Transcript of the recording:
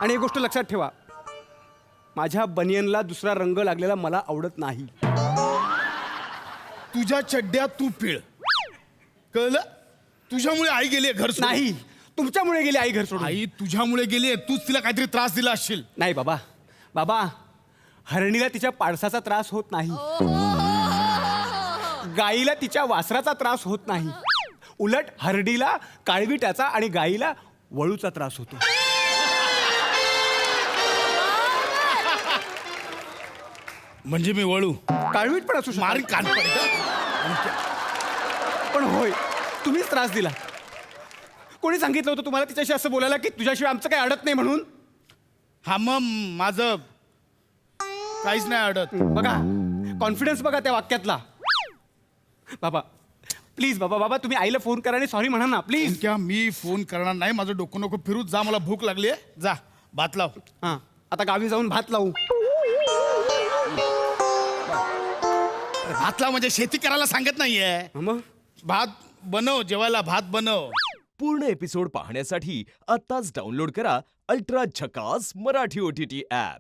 आणि एक गोष्ट लक्षात ठेवा, माझ्या बनियनला दुसरा रंग लागलेला मला आवडत नाही. तुझ्या चड्ड्या तू पिळ, कळलं? तुझ्यामुळे आई गेली घर सोडून. नाही, तुमच्यामुळे गेली आई घर सोडून. आई तुझ्यामुळे गेली, तूच तिला काहीतरी त्रास दिला असशील. नाही बाबा, बाबा हरणीला तिच्या पाडसाचा त्रास होत नाही, गाईला तिच्या वासराचा त्रास होत नाही. उलट हरडीला काळविटाचा आणि गाईला वळूचा त्रास होतो. म्हणजे मी वळू काळवीट पण असू मारीन शकतो. कान पडतं. पण होय, तुम्हीच त्रास दिला. कोणी सांगितलं होतं तुम्हाला तिच्याशी असं बोलायला की तुझ्याशिवाय आमचं काही अडत नाही म्हणून? हा मग माझं काहीच नाही अडत. बघा, कॉन्फिडन्स बघा त्या वाक्यातला. बाबा प्लीज, बाबा बाबा तुम्ही आईला फोन करा आणि सॉरी म्हणा ना प्लीज. क्या मी फोन करणार नाही, माझं डोकं नको फिरू. जा, मला भूक लागली आहे. जा भात लाव. हां, आता गावी जाऊन भात लावू. भात लाव म्हणजे शेती करायला सांगत नाहीये. मग भात बनव, जेवायला भात बनव. पूर्ण एपिसोड पाहण्यासाठी आत्ताच डाउनलोड करा अल्ट्रा झकास मराठी OTT ॲप.